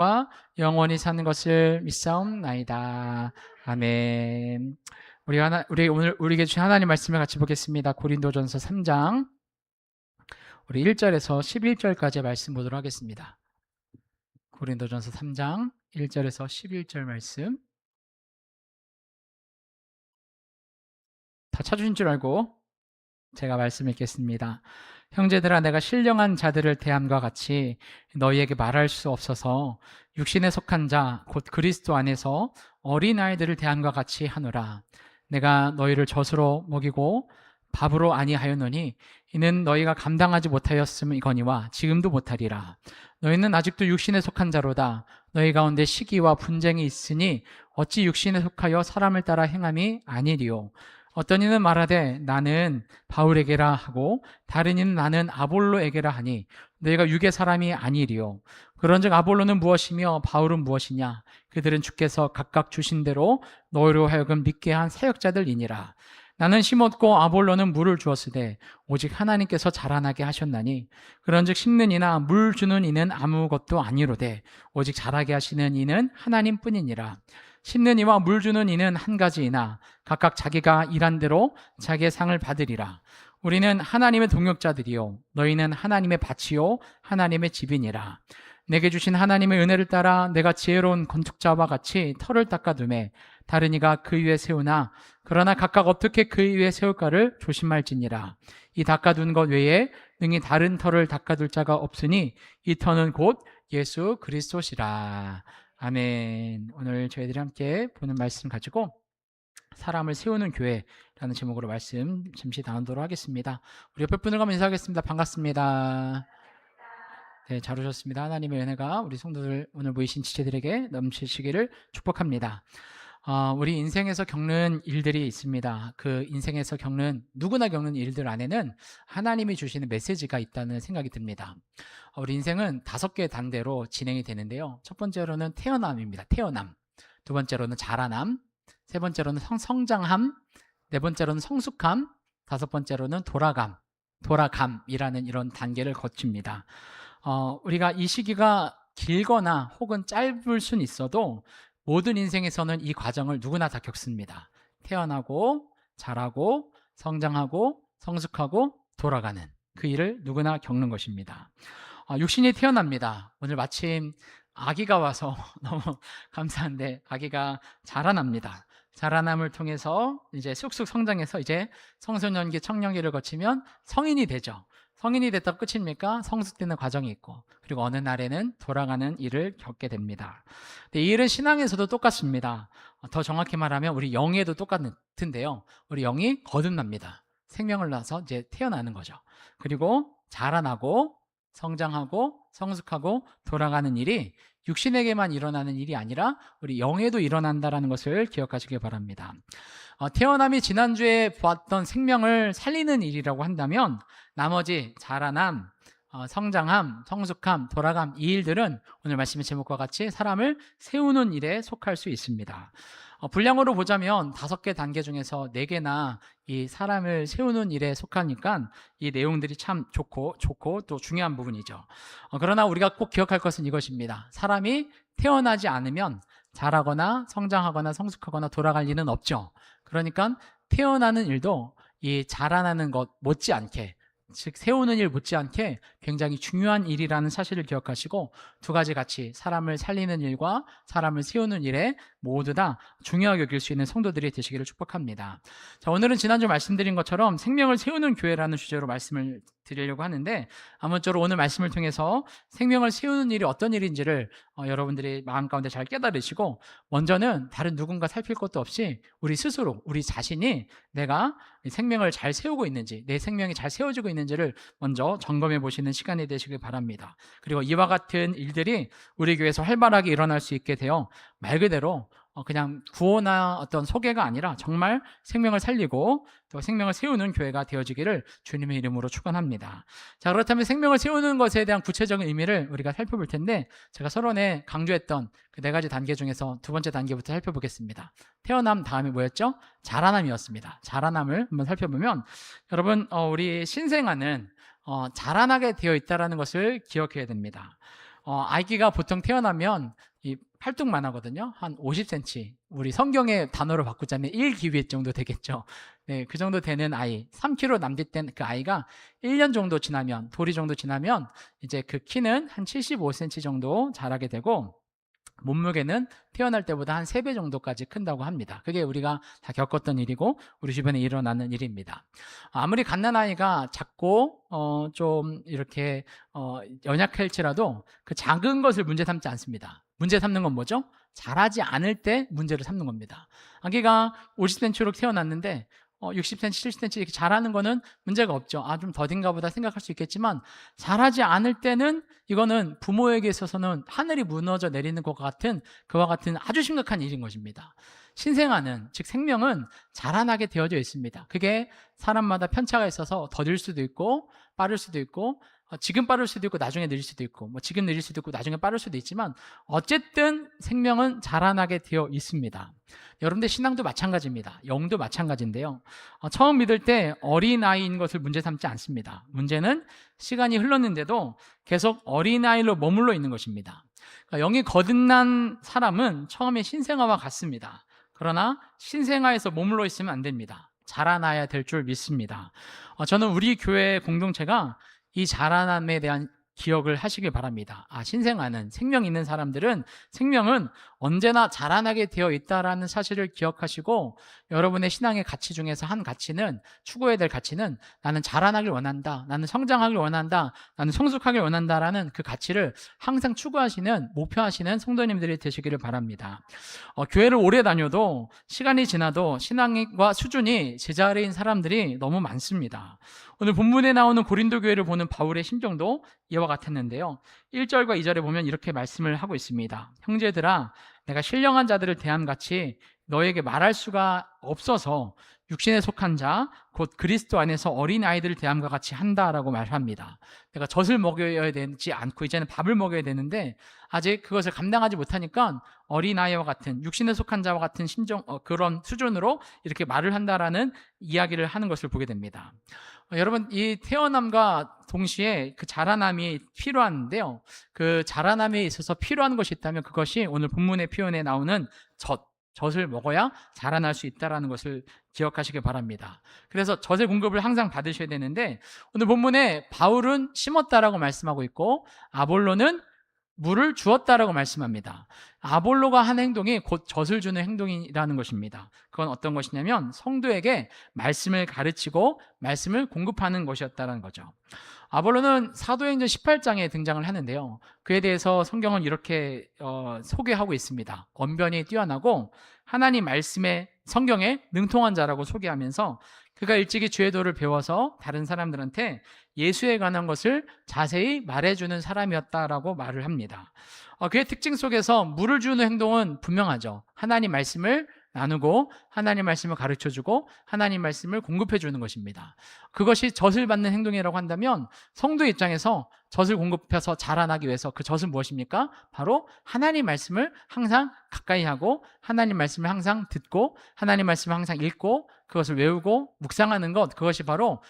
와 영원히 사는 것을 믿사옵나이다. 아멘. 우리 오늘 우리에게 주신 하나님 말씀을 같이 보겠습니다. 고린도전서 3장 우리 1절에서 11절까지 말씀 보도록 하겠습니다. 고린도전서 3장 1절에서 11절 말씀 다 찾으신 줄 알고 제가 말씀 읽겠습니다. 형제들아, 내가 신령한 자들을 대함과 같이 너희에게 말할 수 없어서 육신에 속한 자 곧 그리스도 안에서 어린아이들을 대함과 같이 하노라. 내가 너희를 젖으로 먹이고 밥으로 아니하였노니 이는 너희가 감당하지 못하였음이거니와 지금도 못하리라. 너희는 아직도 육신에 속한 자로다. 너희 가운데 시기와 분쟁이 있으니 어찌 육신에 속하여 사람을 따라 행함이 아니리요. 어떤 이는 말하되 나는 바울에게라 하고 다른 이는 나는 아볼로에게라 하니 너희가 육의 사람이 아니리요. 그런즉 아볼로는 무엇이며 바울은 무엇이냐? 그들은 주께서 각각 주신 대로 너희로 하여금 믿게 한 사역자들이니라. 나는 심었고 아볼로는 물을 주었으되 오직 하나님께서 자라나게 하셨나니 그런즉 심는 이나 물 주는 이는 아무것도 아니로되 오직 자라게 하시는 이는 하나님뿐이니라. 심는 이와 물 주는 이는 한 가지이나 각각 자기가 일한 대로 자기의 상을 받으리라. 우리는 하나님의 동역자들이요 너희는 하나님의 밭이요 하나님의 집이니라. 내게 주신 하나님의 은혜를 따라 내가 지혜로운 건축자와 같이 터를 닦아두매 다른 이가 그 위에 세우나 그러나 각각 어떻게 그 위에 세울까를 조심할지니라. 이 닦아둔 것 외에 능히 다른 터를 닦아둘 자가 없으니 이 터는 곧 예수 그리스도시라. 아멘. 오늘 저희들이 함께 보는 말씀 가지고 사람을 세우는 교회라는 제목으로 말씀 잠시 나누도록 하겠습니다. 우리 옆에 분들과 인사하겠습니다. 반갑습니다. 네, 잘 오셨습니다. 하나님의 은혜가 우리 성도들 오늘 모이신 지체들에게 넘치시기를 축복합니다. 우리 인생에서 겪는 일들이 있습니다. 그 인생에서 누구나 겪는 일들 안에는 하나님이 주시는 메시지가 있다는 생각이 듭니다. 우리 인생은 5개의 단계로 진행이 되는데요. 첫 번째로는 태어남입니다. 태어남. 두 번째로는 자라남. 세 번째로는 성장함. 네 번째로는 성숙함. 다섯 번째로는 돌아감이라는 이런 단계를 거칩니다. 우리가 이 시기가 길거나 혹은 짧을 순 있어도 모든 인생에서는 이 과정을 누구나 다 겪습니다. 태어나고 자라고 성장하고 성숙하고 돌아가는 그 일을 누구나 겪는 것입니다. 육신이 태어납니다. 오늘 마침 아기가 와서 너무 감사한데 아기가 자라납니다. 자라남을 통해서 이제 쑥쑥 성장해서 이제 청소년기, 청년기를 거치면 성인이 되죠. 성인이 됐다고 끝입니까? 성숙되는 과정이 있고 그리고 어느 날에는 돌아가는 일을 겪게 됩니다. 이 일은 신앙에서도 똑같습니다. 더 정확히 말하면 우리 영에도 똑같은데요. 우리 영이 거듭납니다. 생명을 낳아서 이제 태어나는 거죠. 그리고 자라나고 성장하고 성숙하고 돌아가는 일이 육신에게만 일어나는 일이 아니라 우리 영에도 일어난다는 것을 기억하시길 바랍니다. 태어남이 지난주에 보았던 생명을 살리는 일이라고 한다면 나머지 자라남, 성장함, 성숙함, 돌아감 이 일들은 오늘 말씀의 제목과 같이 사람을 세우는 일에 속할 수 있습니다. 분량으로 보자면 5개 단계 중에서 4개나 이 사람을 세우는 일에 속하니까 이 내용들이 참 좋고 또 중요한 부분이죠. 그러나 우리가 꼭 기억할 것은 이것입니다. 사람이 태어나지 않으면 자라거나 성장하거나 성숙하거나 돌아갈 일은 없죠. 그러니까 태어나는 일도 이 자라나는 것 못지않게 즉 세우는 일 못지않게 굉장히 중요한 일이라는 사실을 기억하시고 두 가지 같이 사람을 살리는 일과 사람을 세우는 일에 모두 다 중요하게 여길 수 있는 성도들이 되시기를 축복합니다. 자, 오늘은 지난주 말씀드린 것처럼 생명을 세우는 교회라는 주제로 말씀을 드리려고 하는데 아무쪼록 오늘 말씀을 통해서 생명을 세우는 일이 어떤 일인지를 여러분들이 마음 가운데 잘 깨달으시고 먼저는 다른 누군가 살필 것도 없이 우리 스스로 우리 자신이 내가 생명을 잘 세우고 있는지 내 생명이 잘 세워지고 있는지를 먼저 점검해 보시는 시간이 되시길 바랍니다. 그리고 이와 같은 일들이 우리 교회에서 활발하게 일어날 수 있게 되어 말 그대로 그냥 구호나 어떤 소개가 아니라 정말 생명을 살리고 또 생명을 세우는 교회가 되어지기를 주님의 이름으로 축원합니다. 자, 그렇다면 생명을 세우는 것에 대한 구체적인 의미를 우리가 살펴볼 텐데 제가 서론에 강조했던 그 4가지 단계 중에서 두 번째 단계부터 살펴보겠습니다. 태어남 다음에 뭐였죠? 자라남이었습니다. 자라남을 한번 살펴보면 여러분 우리 신생아는 자라나게 되어 있다는 것을 기억해야 됩니다. 아기가 보통 태어나면 이 팔뚝만 하거든요. 한 50cm. 우리 성경의 단어로 바꾸자면 1기윗 정도 되겠죠. 네, 그 정도 되는 아이. 3kg 남짓된 그 아이가 1년 정도 지나면, 도리 정도 지나면 이제 그 키는 한 75cm 정도 자라게 되고, 몸무게는 태어날 때보다 한 3배 정도까지 큰다고 합니다. 그게 우리가 다 겪었던 일이고 우리 주변에 일어나는 일입니다. 아무리 갓난아이가 작고 좀 이렇게 연약할지라도 그 작은 것을 문제 삼지 않습니다. 문제 삼는 건 뭐죠? 자라지 않을 때 문제를 삼는 겁니다. 아기가 50cm로 태어났는데 60cm, 70cm 이렇게 자라는 거는 문제가 없죠. 아, 좀 더딘가 보다 생각할 수 있겠지만 자라지 않을 때는 이거는 부모에게 있어서는 하늘이 무너져 내리는 것과 같은 그와 같은 아주 심각한 일인 것입니다. 신생아는, 즉 생명은 자라나게 되어져 있습니다. 그게 사람마다 편차가 있어서 더딜 수도 있고 빠를 수도 있고 지금 빠를 수도 있고 나중에 느릴 수도 있고 뭐 지금 느릴 수도 있고 나중에 빠를 수도 있지만 어쨌든 생명은 자라나게 되어 있습니다. 여러분들 신앙도 마찬가지입니다. 영도 마찬가지인데요. 처음 믿을 때 어린아이인 것을 문제 삼지 않습니다. 문제는 시간이 흘렀는데도 계속 어린아이로 머물러 있는 것입니다. 그러니까 영이 거듭난 사람은 처음에 신생아와 같습니다. 그러나 신생아에서 머물러 있으면 안 됩니다. 자라나야 될 줄 믿습니다. 저는 우리 교회 공동체가 이 자라남에 대한 기억을 하시길 바랍니다. 신생아는, 생명 있는 사람들은 생명은 언제나 자라나게 되어 있다는 사실을 기억하시고 여러분의 신앙의 가치 중에서 한 가치는, 추구해야 될 가치는 나는 자라나길 원한다, 나는 성장하길 원한다, 나는 성숙하길 원한다라는 그 가치를 항상 추구하시는, 목표하시는 성도님들이 되시기를 바랍니다. 교회를 오래 다녀도 시간이 지나도 신앙과 수준이 제자리인 사람들이 너무 많습니다. 오늘 본문에 나오는 고린도 교회를 보는 바울의 심정도 이와 같았는데요. 1절과 2절에 보면 이렇게 말씀을 하고 있습니다. 형제들아, 내가 신령한 자들을 대함같이 너에게 말할 수가 없어서 육신에 속한 자, 곧 그리스도 안에서 어린 아이들을 대함과 같이 한다라고 말합니다. 내가 젖을 먹여야 되지 않고 이제는 밥을 먹여야 되는데 아직 그것을 감당하지 못하니까 어린 아이와 같은, 육신에 속한 자와 같은 그런 수준으로 이렇게 말을 한다라는 이야기를 하는 것을 보게 됩니다. 여러분, 이 태어남과 동시에 그 자라남이 필요한데요. 그 자라남에 있어서 필요한 것이 있다면 그것이 오늘 본문의 표현에 나오는 젖을 먹어야 자라날 수 있다는 것을 기억하시기 바랍니다. 그래서 젖의 공급을 항상 받으셔야 되는데 오늘 본문에 바울은 심었다라고 말씀하고 있고 아볼로는 물을 주었다라고 말씀합니다. 아볼로가 한 행동이 곧 젖을 주는 행동이라는 것입니다. 그건 어떤 것이냐면 성도에게 말씀을 가르치고 말씀을 공급하는 것이었다는 거죠. 아볼로는 사도행전 18장에 등장을 하는데요. 그에 대해서 성경은 이렇게 소개하고 있습니다. 언변이 뛰어나고 하나님 말씀에 성경에 능통한 자라고 소개하면서 그가 일찍이 주의 도를 배워서 다른 사람들한테 예수에 관한 것을 자세히 말해주는 사람이었다라고 말을 합니다. 그의 특징 속에서 물을 주는 행동은 분명하죠. 하나님 말씀을 나누고 하나님 말씀을 가르쳐주고 하나님 말씀을 공급해주는 것입니다. 그것이 젖을 받는 행동이라고 한다면 성도 입장에서 젖을 공급해서 자라나기 위해서 그 젖은 무엇입니까? 바로 하나님 말씀을 항상 가까이 하고 하나님 말씀을 항상 듣고 하나님 말씀을 항상 읽고 그것을 외우고 묵상하는 것, 그것이 바로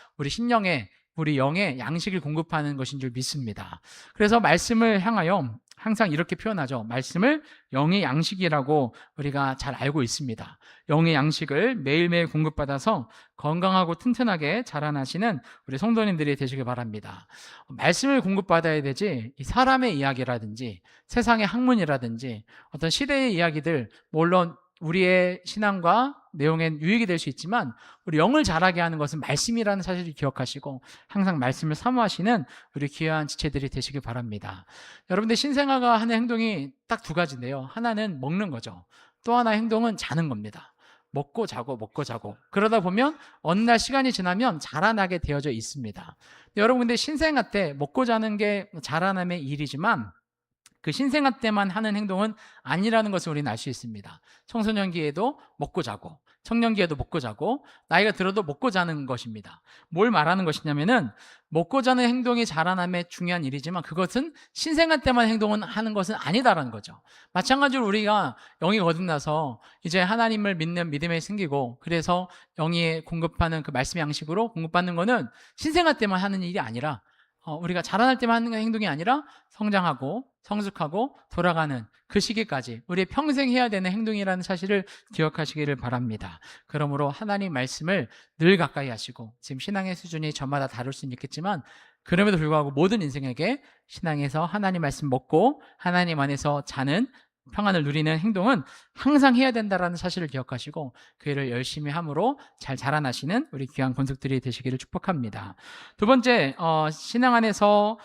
우리 영의 양식을 공급하는 것인 줄 믿습니다. 그래서 말씀을 향하여 항상 이렇게 표현하죠. 말씀을 영의 양식이라고 우리가 잘 알고 있습니다. 영의 양식을 매일매일 공급받아서 건강하고 튼튼하게 자라나시는 우리 성도님들이 되시길 바랍니다. 말씀을 공급받아야 되지 사람의 이야기라든지 세상의 학문이라든지 어떤 시대의 이야기들, 물론 우리의 신앙과 내용에 유익이 될 수 있지만 우리 영을 자라게 하는 것은 말씀이라는 사실을 기억하시고 항상 말씀을 사모하시는 우리 귀한 지체들이 되시길 바랍니다. 여러분들 신생아가 하는 행동이 딱 두 가지인데요. 하나는 먹는 거죠. 또 하나 행동은 자는 겁니다. 먹고 자고 먹고 자고 그러다 보면 어느 날 시간이 지나면 자라나게 되어져 있습니다. 여러분 근데 신생아 때 먹고 자는 게 자라남의 일이지만 그 신생아 때만 하는 행동은 아니라는 것을 우리는 알 수 있습니다. 청소년기에도 먹고 자고 청년기에도 먹고 자고 나이가 들어도 먹고 자는 것입니다. 뭘 말하는 것이냐면은 먹고 자는 행동이 자라남의 중요한 일이지만 그것은 신생아 때만 하는 것은 아니다라는 거죠. 마찬가지로 우리가 영이 거듭나서 이제 하나님을 믿는 믿음이 생기고 그래서 영이 공급하는 그 말씀의 양식으로 공급받는 것은 신생아 때만 하는 일이 아니라 우리가 자라날 때만 하는 행동이 아니라 성장하고 성숙하고 돌아가는 그 시기까지 우리의 평생 해야 되는 행동이라는 사실을 기억하시기를 바랍니다. 그러므로 하나님 말씀을 늘 가까이 하시고, 지금 신앙의 수준이 저마다 다를 수는 있겠지만 그럼에도 불구하고 모든 인생에게 신앙에서 하나님 말씀 먹고 하나님 안에서 자는 평안을 누리는 행동은 항상 해야 된다는 사실을 기억하시고 그 일을 열심히 함으로 잘 자라나시는 우리 귀한 권속들이 되시기를 축복합니다. 두 번째, 신앙 안에서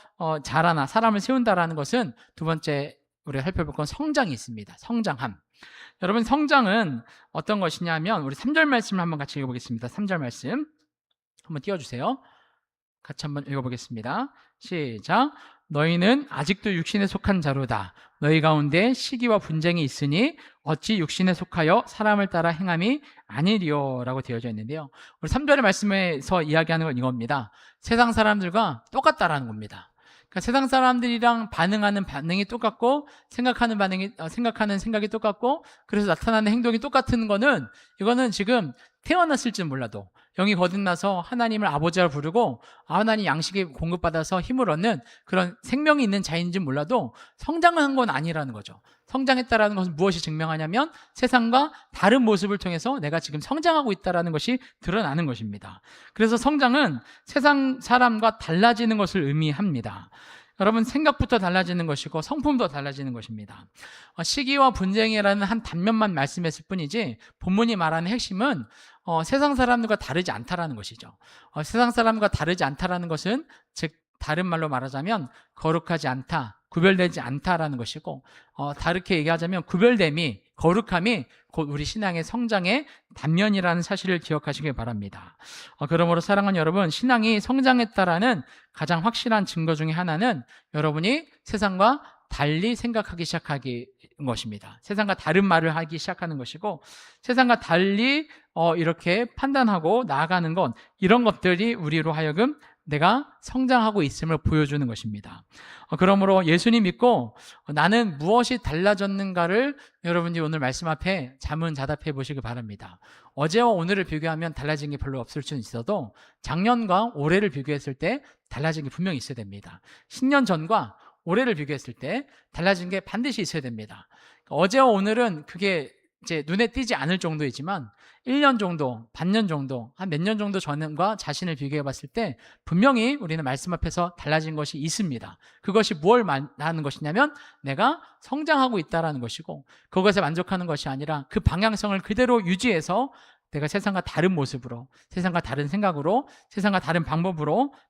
자라나 사람을 세운다라는 것은 두 번째 우리가 살펴볼 건 성장이 있습니다. 성장함. 여러분, 성장은 어떤 것이냐면 우리 3절 말씀을 한번 같이 읽어보겠습니다. 3절 말씀 한번 띄워주세요. 같이 한번 읽어보겠습니다. 시작. 너희는 아직도 육신에 속한 자로다. 너희 가운데 시기와 분쟁이 있으니 어찌 육신에 속하여 사람을 따라 행함이 아니리요 라고 되어져 있는데요, 우리 3절의 말씀에서 이야기하는 건 이겁니다. 세상 사람들과 똑같다라는 겁니다. 그러니까 세상 사람들이랑 반응하는 반응이 똑같고 생각하는 생각이 똑같고 그래서 나타나는 행동이 똑같은 거는, 이거는 지금 태어났을지는 몰라도 영이 거듭나서 하나님을 아버지라 부르고 하나님 양식에 공급받아서 힘을 얻는 그런 생명이 있는 자인지 몰라도 성장한 건 아니라는 거죠. 성장했다라는 것은 무엇이 증명하냐면 세상과 다른 모습을 통해서 내가 지금 성장하고 있다는 것이 드러나는 것입니다. 그래서 성장은 세상 사람과 달라지는 것을 의미합니다. 여러분, 생각부터 달라지는 것이고 성품도 달라지는 것입니다. 시기와 분쟁이라는 한 단면만 말씀했을 뿐이지 본문이 말하는 핵심은 세상 사람들과 다르지 않다라는 것이죠. 세상 사람과 다르지 않다라는 것은 즉 다른 말로 말하자면 거룩하지 않다, 구별되지 않다라는 것이고, 다르게 얘기하자면 구별됨이, 거룩함이 곧 우리 신앙의 성장의 단면이라는 사실을 기억하시길 바랍니다. 그러므로 사랑하는 여러분, 신앙이 성장했다라는 가장 확실한 증거 중에 하나는 여러분이 세상과 달리 생각하기 시작하는 것입니다. 세상과 다른 말을 하기 시작하는 것이고, 세상과 달리 이렇게 판단하고 나아가는 건, 이런 것들이 우리로 하여금 내가 성장하고 있음을 보여주는 것입니다. 그러므로 예수님 믿고 나는 무엇이 달라졌는가를 여러분이 오늘 말씀 앞에 자문자답해 보시기 바랍니다. 어제와 오늘을 비교하면 달라진 게 별로 없을 수는 있어도 작년과 올해를 비교했을 때 달라진 게 분명히 있어야 됩니다. 10년 전과 올해를 비교했을 때 달라진 게 반드시 있어야 됩니다. 어제와 오늘은 그게 이제 눈에 띄지 않을 정도이지만 1년 정도, 반년 정도, 한 몇 년 정도 전과 자신을 비교해 봤을 때 분명히 우리는 말씀 앞에서 달라진 것이 있습니다. 그것이 무엇을 말하는 것이냐면 내가 성장하고 있다는 것이고, 그것에 만족하는 것이 아니라 그 방향성을 그대로 유지해서 내가 세상과 다른 모습으로, 세상과 다른 생각으로, 세상과 다른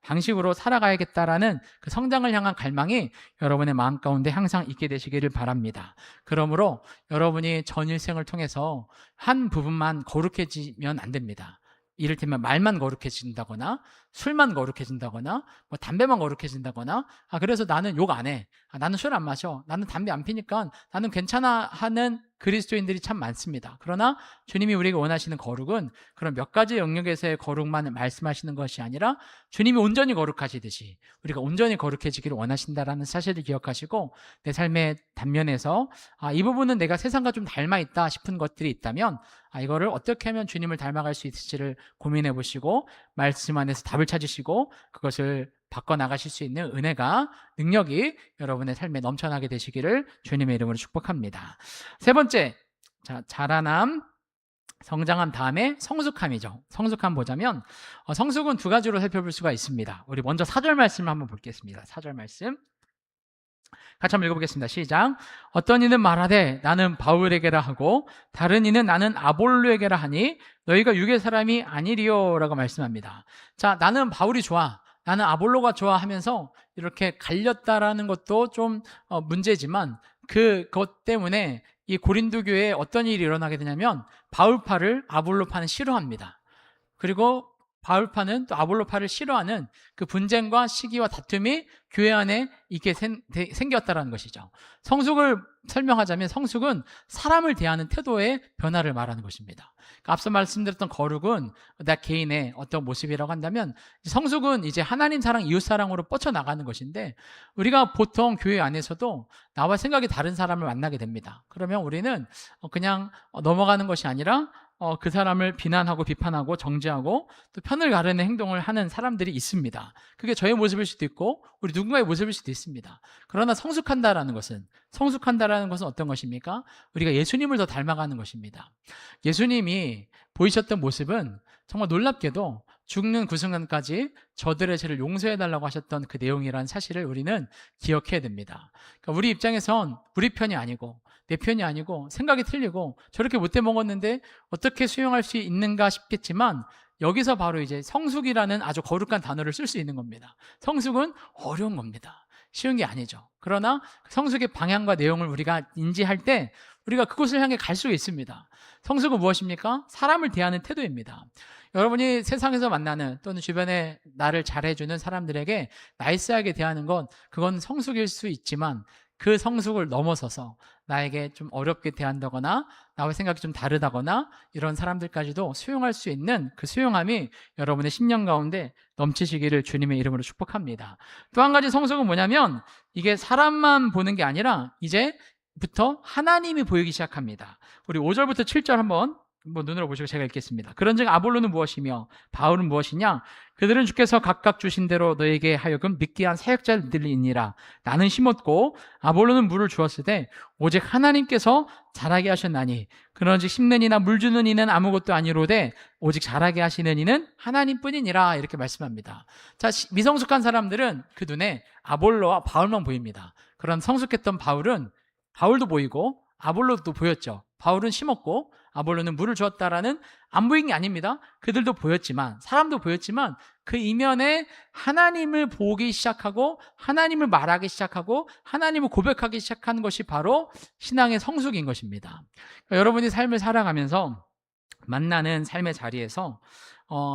방식으로 살아가야겠다라는 그 성장을 향한 갈망이 여러분의 마음 가운데 항상 있게 되시기를 바랍니다. 그러므로 여러분이 전 일생을 통해서 한 부분만 거룩해지면 안 됩니다. 이를테면 말만 거룩해진다거나 술만 거룩해진다거나 뭐 담배만 거룩해진다거나 그래서 나는 욕 안 해, 나는 술 안 마셔, 나는 담배 안 피니까 나는 괜찮아 하는 그리스도인들이 참 많습니다. 그러나 주님이 우리에게 원하시는 거룩은 그런 몇 가지 영역에서의 거룩만 말씀하시는 것이 아니라 주님이 온전히 거룩하시듯이 우리가 온전히 거룩해지기를 원하신다라는 사실을 기억하시고, 내 삶의 단면에서 이 부분은 내가 세상과 좀 닮아 있다 싶은 것들이 있다면 이거를 어떻게 하면 주님을 닮아갈 수 있을지를 고민해 보시고 말씀 안에서 답을 찾으시고 그것을 바꿔나가실 수 있는 은혜가, 능력이 여러분의 삶에 넘쳐나게 되시기를 주님의 이름으로 축복합니다. 세 번째, 자라남, 성장함 다음에 성숙함이죠. 성숙함 보자면 성숙은 두 가지로 살펴볼 수가 있습니다. 우리 먼저 4절 말씀을 한번 보겠습니다. 4절 말씀 같이 한번 읽어보겠습니다. 시작. 어떤 이는 말하되 나는 바울에게라 하고 다른 이는 나는 아볼로에게라 하니 너희가 육의 사람이 아니리요 라고 말씀합니다. 자, 나는 바울이 좋아, 나는 아볼로가 좋아 하면서 이렇게 갈렸다라는 것도 좀 문제지만 그것 때문에 이 고린도 교회에 어떤 일이 일어나게 되냐면 바울파를 아볼로파는 싫어합니다. 그리고 바울파는 또 아볼로파를 싫어하는 그 분쟁과 시기와 다툼이 교회 안에 있게 생겼다는 것이죠. 성숙을 설명하자면 성숙은 사람을 대하는 태도의 변화를 말하는 것입니다. 그러니까 앞서 말씀드렸던 거룩은 나 개인의 어떤 모습이라고 한다면 성숙은 이제 하나님 사랑, 이웃 사랑으로 뻗쳐나가는 것인데, 우리가 보통 교회 안에서도 나와 생각이 다른 사람을 만나게 됩니다. 그러면 우리는 그냥 넘어가는 것이 아니라 그 사람을 비난하고 비판하고 정죄하고 또 편을 가르는 행동을 하는 사람들이 있습니다. 그게 저의 모습일 수도 있고 우리 누군가의 모습일 수도 있습니다. 그러나 성숙한다라는 것은 어떤 것입니까? 우리가 예수님을 더 닮아가는 것입니다. 예수님이 보이셨던 모습은 정말 놀랍게도 죽는 그 순간까지 저들의 죄를 용서해달라고 하셨던 그 내용이라는 사실을 우리는 기억해야 됩니다. 그러니까 우리 입장에선 우리 편이 아니고 내 편이 아니고 생각이 틀리고 저렇게 못돼 먹었는데 어떻게 수용할 수 있는가 싶겠지만 여기서 바로 이제 성숙이라는 아주 거룩한 단어를 쓸 수 있는 겁니다. 성숙은 어려운 겁니다. 쉬운 게 아니죠. 그러나 성숙의 방향과 내용을 우리가 인지할 때 우리가 그곳을 향해 갈 수 있습니다. 성숙은 무엇입니까? 사람을 대하는 태도입니다. 여러분이 세상에서 만나는 또는 주변에 나를 잘해주는 사람들에게 나이스하게 대하는 건 그건 성숙일 수 있지만 그 성숙을 넘어서서 나에게 좀 어렵게 대한다거나 나와 생각이 좀 다르다거나 이런 사람들까지도 수용할 수 있는 그 수용함이 여러분의 심령 가운데 넘치시기를 주님의 이름으로 축복합니다. 또 한 가지 성숙은 뭐냐면 이게 사람만 보는 게 아니라 이제부터 하나님이 보이기 시작합니다. 우리 5절부터 7절 한번 눈으로 보시고 제가 읽겠습니다. 그런즉 아볼로는 무엇이며 바울은 무엇이냐? 그들은 주께서 각각 주신 대로 너에게 하여금 믿게 한 사역자들이니라. 나는 심었고 아볼로는 물을 주었으되 오직 하나님께서 자라게 하셨나니 그런즉 심는 이나 물 주는 이는 아무것도 아니로되 오직 자라게 하시는 이는 하나님뿐이니라. 이렇게 말씀합니다. 자, 미성숙한 사람들은 그 눈에 아볼로와 바울만 보입니다. 그런 성숙했던 바울도 보이고 아볼로도 보였죠. 바울은 심었고 아볼로는 물을 주었다라는 안 보인 게 아닙니다. 그들도 보였지만 사람도 보였지만 그 이면에 하나님을 보기 시작하고 하나님을 말하기 시작하고 하나님을 고백하기 시작한 것이 바로 신앙의 성숙인 것입니다. 그러니까 여러분이 삶을 살아가면서 만나는 삶의 자리에서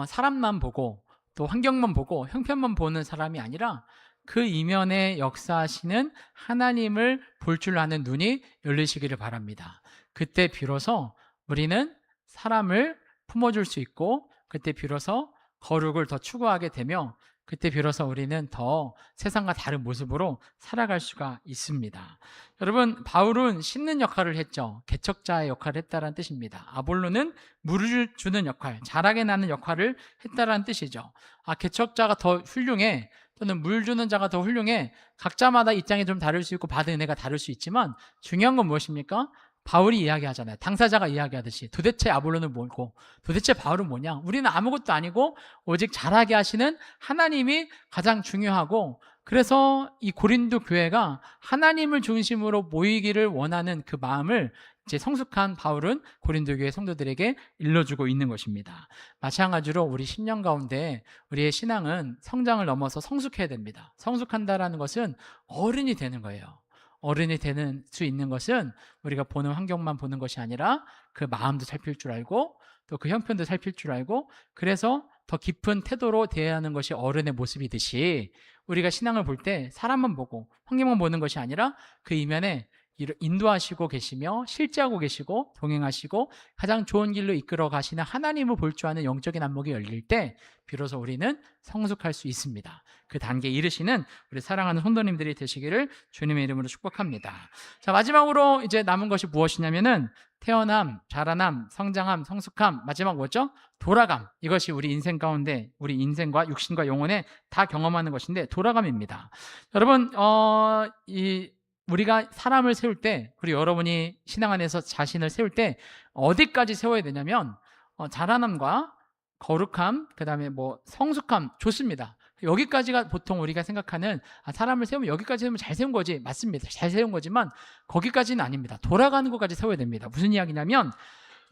사람만 보고 또 환경만 보고 형편만 보는 사람이 아니라 그 이면에 역사하시는 하나님을 볼 줄 아는 눈이 열리시기를 바랍니다. 그때 비로소 우리는 사람을 품어줄 수 있고 그때 비로소 거룩을 더 추구하게 되며 그때 비로소 우리는 더 세상과 다른 모습으로 살아갈 수가 있습니다. 여러분, 바울은 심는 역할을 했죠. 개척자의 역할을 했다는 뜻입니다. 아볼로는 물을 주는 역할, 자라게 나는 역할을 했다는 뜻이죠. 개척자가 더 훌륭해 또는 물 주는 자가 더 훌륭해. 각자마다 입장이 좀 다를 수 있고 받은 은혜가 다를 수 있지만 중요한 건 무엇입니까? 바울이 이야기하잖아요. 당사자가 이야기하듯이 도대체 아볼로는 뭐고 도대체 바울은 뭐냐? 우리는 아무것도 아니고 오직 자라게 하시는 하나님이 가장 중요하고 그래서 이 고린도 교회가 하나님을 중심으로 모이기를 원하는 그 마음을 이제 성숙한 바울은 고린도 교회 성도들에게 일러주고 있는 것입니다. 마찬가지로 우리 10년 가운데 우리의 신앙은 성장을 넘어서 성숙해야 됩니다. 성숙한다라는 것은 어른이 되는 거예요. 어른이 되는 수 있는 것은 우리가 보는 환경만 보는 것이 아니라 그 마음도 살필 줄 알고 또 그 형편도 살필 줄 알고 그래서 더 깊은 태도로 대해야 하는 것이 어른의 모습이듯이 우리가 신앙을 볼 때 사람만 보고 환경만 보는 것이 아니라 그 이면에 인도하시고 계시며 실제하고 계시고 동행하시고 가장 좋은 길로 이끌어 가시는 하나님을 볼 줄 아는 영적인 안목이 열릴 때 비로소 우리는 성숙할 수 있습니다. 그 단계에 이르시는 우리 사랑하는 성도님들이 되시기를 주님의 이름으로 축복합니다. 자, 마지막으로 이제 남은 것이 무엇이냐면은 태어남, 자라남, 성장함, 성숙함, 마지막 뭐죠? 돌아감. 이것이 우리 인생 가운데 우리 인생과 육신과 영혼에 다 경험하는 것인데 돌아감입니다. 여러분, 우리가 사람을 세울 때, 그리고 여러분이 신앙 안에서 자신을 세울 때 어디까지 세워야 되냐면 자라남과 거룩함, 그 다음에 성숙함 좋습니다. 여기까지가 보통 우리가 생각하는 사람을 세우면 여기까지 세우면 잘 세운 거지. 맞습니다. 잘 세운 거지만 거기까지는 아닙니다. 돌아가는 것까지 세워야 됩니다. 무슨 이야기냐면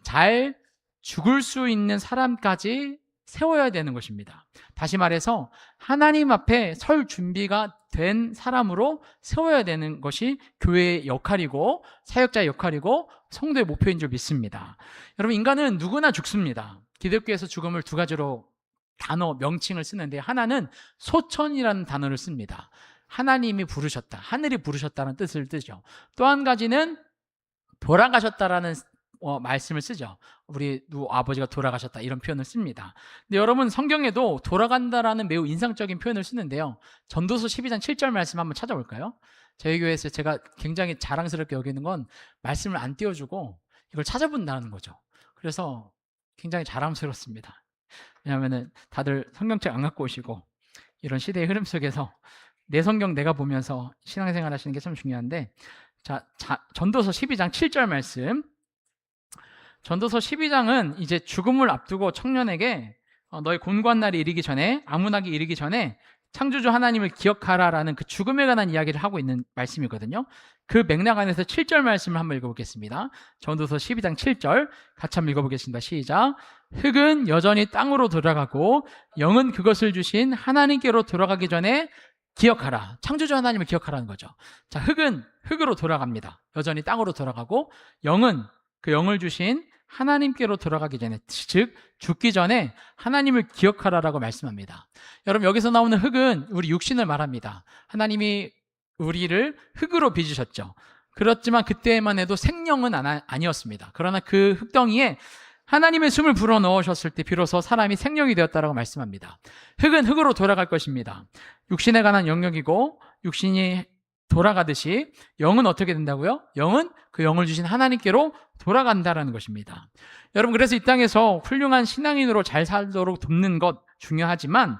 잘 죽을 수 있는 사람까지 세워야 되는 것입니다. 다시 말해서 하나님 앞에 설 준비가 된 사람으로 세워야 되는 것이 교회의 역할이고 사역자의 역할이고 성도의 목표인 줄 믿습니다. 여러분, 인간은 누구나 죽습니다. 기독교에서 죽음을 두 가지로 명칭을 쓰는데 하나는 소천이라는 단어를 씁니다. 하나님이 부르셨다, 하늘이 부르셨다는 뜻을 뜨죠. 또 한 가지는 돌아가셨다라는 말씀을 쓰죠. 우리 아버지가 돌아가셨다 이런 표현을 씁니다. 근데 여러분, 성경에도 돌아간다라는 매우 인상적인 표현을 쓰는데요. 전도서 12장 7절 말씀 한번 찾아볼까요? 저희 교회에서 제가 굉장히 자랑스럽게 여기는 건 말씀을 안 띄워주고 이걸 찾아본다는 거죠. 그래서 굉장히 자랑스럽습니다. 왜냐하면 다들 성경책 안 갖고 오시고 이런 시대의 흐름 속에서 내 성경 내가 보면서 신앙생활 하시는 게 참 중요한데, 전도서 12장 7절 말씀. 전도서 12장은 이제 죽음을 앞두고 청년에게 너의 곤고한 날이 이르기 전에, 암문하기 이르기 전에 창조주 하나님을 기억하라라는 그 죽음에 관한 이야기를 하고 있는 말씀이거든요. 그 맥락 안에서 7절 말씀을 한번 읽어보겠습니다. 전도서 12장 7절 같이 한번 읽어보겠습니다. 시작. 흙은 여전히 땅으로 돌아가고 영은 그것을 주신 하나님께로 돌아가기 전에 기억하라. 창조주 하나님을 기억하라는 거죠. 자, 흙은 흙으로 돌아갑니다. 여전히 땅으로 돌아가고 영은 그 영을 주신 하나님께로 돌아가기 전에, 즉 죽기 전에 하나님을 기억하라라고 말씀합니다. 여러분, 여기서 나오는 흙은 우리 육신을 말합니다. 하나님이 우리를 흙으로 빚으셨죠. 그렇지만 그때만 해도 생명은 아니었습니다. 그러나 그 흙덩이에 하나님의 숨을 불어넣으셨을 때 비로소 사람이 생명이 되었다라고 말씀합니다. 흙은 흙으로 돌아갈 것입니다. 육신에 관한 영역이고, 육신이 돌아가듯이 영은 어떻게 된다고요? 영은 그 영을 주신 하나님께로 돌아간다라는 것입니다. 여러분, 그래서 이 땅에서 훌륭한 신앙인으로 잘 살도록 돕는 것 중요하지만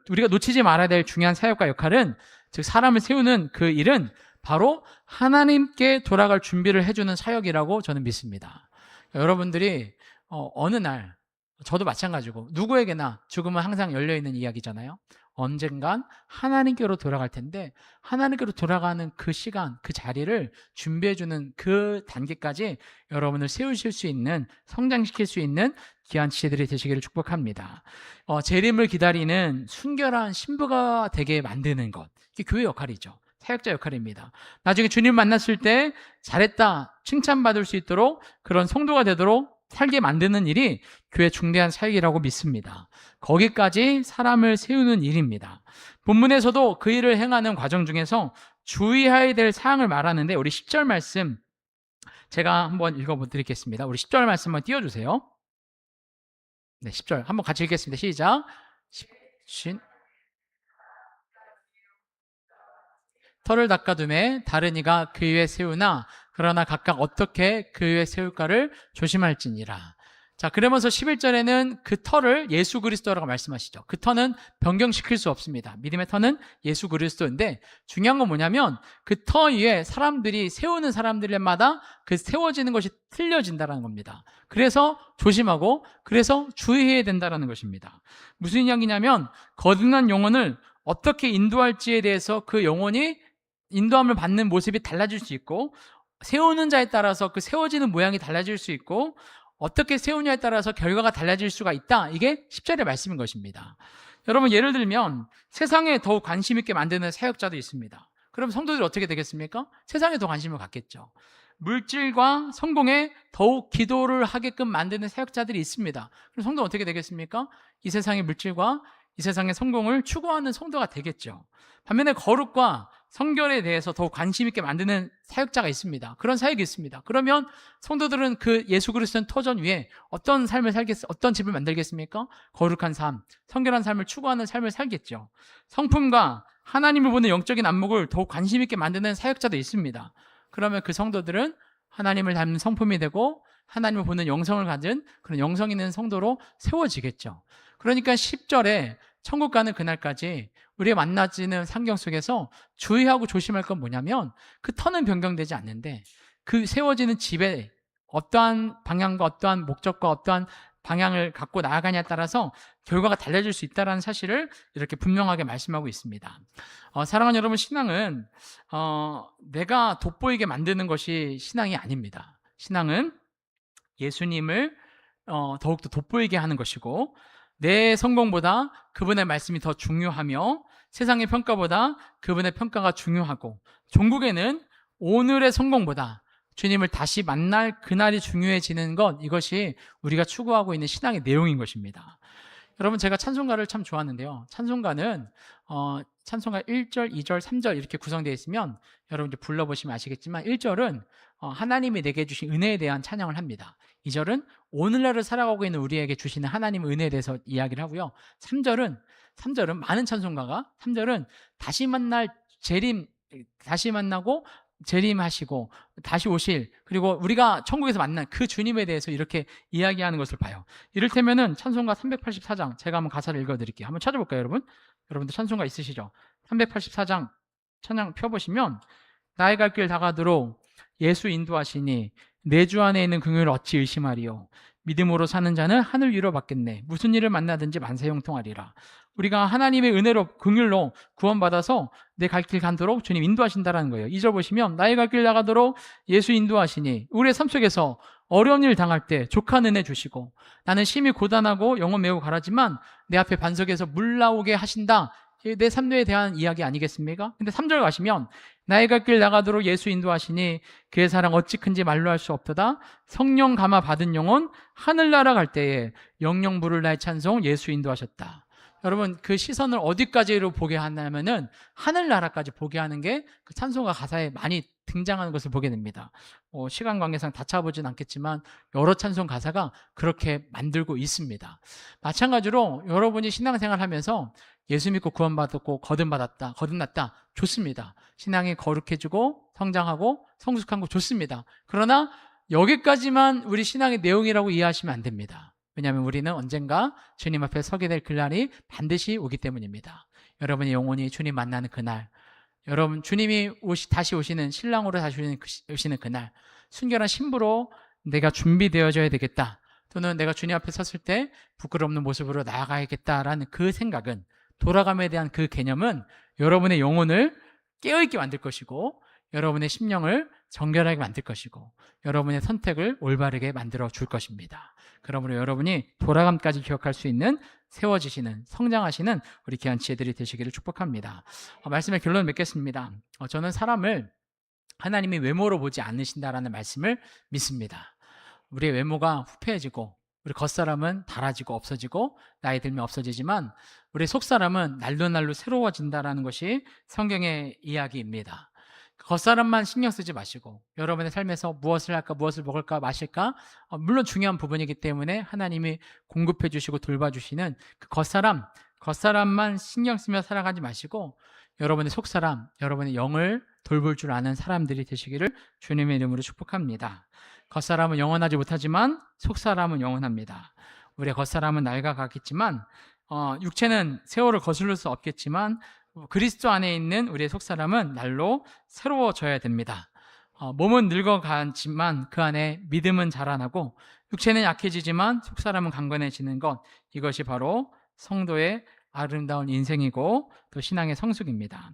우리가 놓치지 말아야 될 중요한 사역과 역할은, 즉 사람을 세우는 그 일은 바로 하나님께 돌아갈 준비를 해주는 사역이라고 저는 믿습니다. 여러분들이 어느 날, 저도 마찬가지고 누구에게나 죽음은 항상 열려있는 이야기잖아요. 언젠간 하나님께로 돌아갈 텐데, 하나님께로 돌아가는 그 시간, 그 자리를 준비해주는 그 단계까지 여러분을 세우실 수 있는, 성장시킬 수 있는 귀한 지체들이 되시기를 축복합니다. 재림을 기다리는 순결한 신부가 되게 만드는 것, 이게 교회 역할이죠. 사역자 역할입니다. 나중에 주님 만났을 때 잘했다, 칭찬받을 수 있도록, 그런 성도가 되도록 살게 만드는 일이 교회 중대한 사역이라고 믿습니다. 거기까지 사람을 세우는 일입니다. 본문에서도 그 일을 행하는 과정 중에서 주의해야 될 사항을 말하는데, 우리 10절 말씀 제가 한번 읽어드리겠습니다. 우리 10절 말씀 한번 띄워주세요. 네, 10절 한번 같이 읽겠습니다. 시작. 털을 닦아둠에 다른 이가 그 위에 세우나 그러나 각각 어떻게 그 위에 세울까를 조심할지니라. 자, 그러면서 11절에는 그 터를 예수 그리스도라고 말씀하시죠. 그 터는 변경시킬 수 없습니다. 믿음의 터는 예수 그리스도인데, 중요한 건 뭐냐면 그 터 위에 사람들이, 세우는 사람들마다 그 세워지는 것이 틀려진다는 겁니다. 그래서 조심하고, 그래서 주의해야 된다는 것입니다. 무슨 이야기냐면, 거듭난 영혼을 어떻게 인도할지에 대해서 그 영혼이 인도함을 받는 모습이 달라질 수 있고, 세우는 자에 따라서 그 세워지는 모양이 달라질 수 있고, 어떻게 세우냐에 따라서 결과가 달라질 수가 있다. 이게 10절의 말씀인 것입니다. 여러분, 예를 들면 세상에 더욱 관심 있게 만드는 사역자도 있습니다. 그럼 성도들이 어떻게 되겠습니까? 세상에 더 관심을 갖겠죠. 물질과 성공에 더욱 기도를 하게끔 만드는 사역자들이 있습니다. 그럼 성도는 어떻게 되겠습니까? 이 세상의 물질과 이 세상의 성공을 추구하는 성도가 되겠죠. 반면에 거룩과 성결에 대해서 더욱 관심 있게 만드는 사역자가 있습니다. 그런 사역이 있습니다. 그러면 성도들은 그 예수 그리스도의 터전 위에 어떤 삶을 어떤 집을 만들겠습니까? 거룩한 삶, 성결한 삶을 추구하는 삶을 살겠죠. 성품과 하나님을 보는 영적인 안목을 더욱 관심 있게 만드는 사역자도 있습니다. 그러면 그 성도들은 하나님을 닮는 성품이 되고 하나님을 보는 영성을 가진 그런 영성 있는 성도로 세워지겠죠. 그러니까 10절에 천국 가는 그날까지 우리의 만나지는 환경 속에서 주의하고 조심할 건 뭐냐면, 그 터는 변경되지 않는데 그 세워지는 집에 어떠한 방향과 어떠한 목적과 어떠한 방향을 갖고 나아가냐에 따라서 결과가 달라질 수 있다는 사실을 이렇게 분명하게 말씀하고 있습니다. 사랑하는 여러분, 신앙은 내가 돋보이게 만드는 것이 신앙이 아닙니다. 신앙은 예수님을 더욱더 돋보이게 하는 것이고, 내 성공보다 그분의 말씀이 더 중요하며, 세상의 평가보다 그분의 평가가 중요하고, 종국에는 오늘의 성공보다 주님을 다시 만날 그날이 중요해지는 것, 이것이 우리가 추구하고 있는 신앙의 내용인 것입니다. 여러분, 제가 찬송가를 참 좋아하는데요. 찬송가는 찬송가 1절, 2절, 3절 이렇게 구성되어 있으면 여러분 이제 불러보시면 아시겠지만, 1절은 하나님이 내게 주신 은혜에 대한 찬양을 합니다. 2절은 오늘날을 살아가고 있는 우리에게 주시는 하나님의 은혜에 대해서 이야기를 하고요. 3절은 많은 찬송가가 3절은 다시 만날 재림, 다시 만나고 재림하시고 다시 오실, 그리고 우리가 천국에서 만난 그 주님에 대해서 이렇게 이야기하는 것을 봐요. 이를테면은 찬송가 384장, 제가 한번 가사를 읽어드릴게요. 한번 찾아볼까요, 여러분? 여러분들 찬송가 있으시죠? 384장 찬양 펴보시면, 나의 갈 길 다가도록 예수 인도하시니 내 주 안에 있는 긍휼을 어찌 의심하리요. 믿음으로 사는 자는 하늘 위로 받겠네. 무슨 일을 만나든지 만사 형통하리라. 우리가 하나님의 은혜로 긍휼로 구원받아서 내 갈 길 간도록 주님 인도하신다라는 거예요. 2절 보시면, 나의 갈 길 나가도록 예수 인도하시니, 우리의 삶 속에서 어려운 일 당할 때 족한 은혜 주시고, 나는 심히 고단하고 영혼 매우 가라지만 내 앞에 반석에서 물 나오게 하신다. 내 삶에 대한 이야기 아니겠습니까? 근데 3절 가시면, 나의 갈 길 나가도록 예수 인도하시니 그의 사랑 어찌 큰지 말로 할 수 없도다. 성령 감화 받은 영혼 하늘나라 갈 때에 영영 부를 나의 찬송 예수 인도하셨다. 여러분, 그 시선을 어디까지로 보게 하냐면은 하늘나라까지 보게 하는 게 그 찬송가 가사에 많이 등장하는 것을 보게 됩니다. 시간 관계상 다 차보진 않겠지만 여러 찬송 가사가 그렇게 만들고 있습니다. 마찬가지로 여러분이 신앙생활 하면서 예수 믿고 구원받았고 거듭났다, 좋습니다. 신앙이 거룩해지고 성장하고 성숙한 거 좋습니다. 그러나 여기까지만 우리 신앙의 내용이라고 이해하시면 안 됩니다. 왜냐하면 우리는 언젠가 주님 앞에 서게 될 그날이 반드시 오기 때문입니다. 여러분의 영혼이 주님 만나는 그날, 여러분 주님이 다시 오시는, 신랑으로 다시 오시는 그날, 순결한 신부로 내가 준비되어져야 되겠다, 또는 내가 주님 앞에 섰을 때 부끄럽는 모습으로 나아가야겠다라는 그 생각은, 돌아감에 대한 그 개념은 여러분의 영혼을 깨어있게 만들 것이고, 여러분의 심령을 정결하게 만들 것이고, 여러분의 선택을 올바르게 만들어 줄 것입니다. 그러므로 여러분이 돌아감까지 기억할 수 있는, 세워지시는, 성장하시는 우리 귀한 지혜들이 되시기를 축복합니다. 말씀의 결론을 맺겠습니다. 저는 사람을 하나님이 외모로 보지 않으신다라는 말씀을 믿습니다. 우리의 외모가 후패해지고, 우리 겉사람은 닳아지고 없어지고 나이 들면 없어지지만 우리 속사람은 날로 날로 새로워진다라는 것이 성경의 이야기입니다. 겉사람만 신경 쓰지 마시고 여러분의 삶에서 무엇을 할까, 무엇을 먹을까, 마실까, 물론 중요한 부분이기 때문에 하나님이 공급해 주시고 돌봐주시는 그 겉사람만 신경 쓰며 살아가지 마시고 여러분의 속사람, 여러분의 영을 돌볼 줄 아는 사람들이 되시기를 주님의 이름으로 축복합니다. 겉사람은 영원하지 못하지만 속사람은 영원합니다. 우리의 겉사람은 낡아가겠지만 육체는 세월을 거슬릴 수 없겠지만 그리스도 안에 있는 우리의 속사람은 날로 새로워져야 됩니다. 몸은 늙어가지만 그 안에 믿음은 자라나고 육체는 약해지지만 속사람은 강건해지는 것, 이것이 바로 성도의 아름다운 인생이고 또 신앙의 성숙입니다.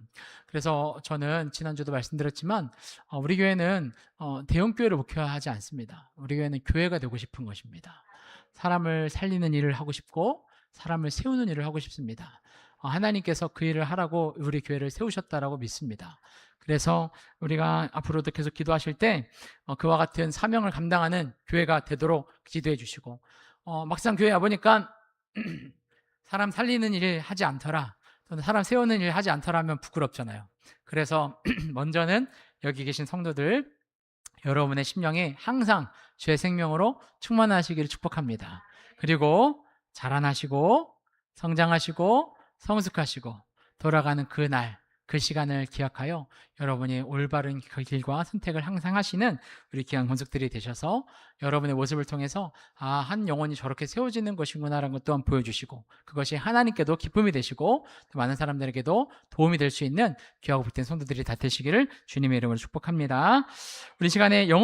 그래서 저는 지난주도 말씀드렸지만 우리 교회는 대형교회를 목표하지 않습니다. 우리 교회는 교회가 되고 싶은 것입니다. 사람을 살리는 일을 하고 싶고 사람을 세우는 일을 하고 싶습니다. 하나님께서 그 일을 하라고 우리 교회를 세우셨다라고 믿습니다. 그래서 우리가 앞으로도 계속 기도하실 때 그와 같은 사명을 감당하는 교회가 되도록 기도해 주시고, 막상 교회 와보니까 사람 살리는 일을 하지 않더라, 또는 사람 세우는 일을 하지 않더라면 부끄럽잖아요. 그래서 먼저는 여기 계신 성도들, 여러분의 심령이 항상 주의 생명으로 충만하시기를 축복합니다. 그리고 자라나시고 성장하시고 성숙하시고 돌아가는 그날, 그 시간을 기억하여 여러분이 올바른 그 길과 선택을 항상 하시는 우리 귀한 권속들이 되셔서 여러분의 모습을 통해서 한 영혼이 저렇게 세워지는 것이구나라는 것 또한 보여주시고, 그것이 하나님께도 기쁨이 되시고 또 많은 사람들에게도 도움이 될 수 있는 귀하고 복된 성도들이 다 되시기를 주님의 이름으로 축복합니다. 우리 시간에 영원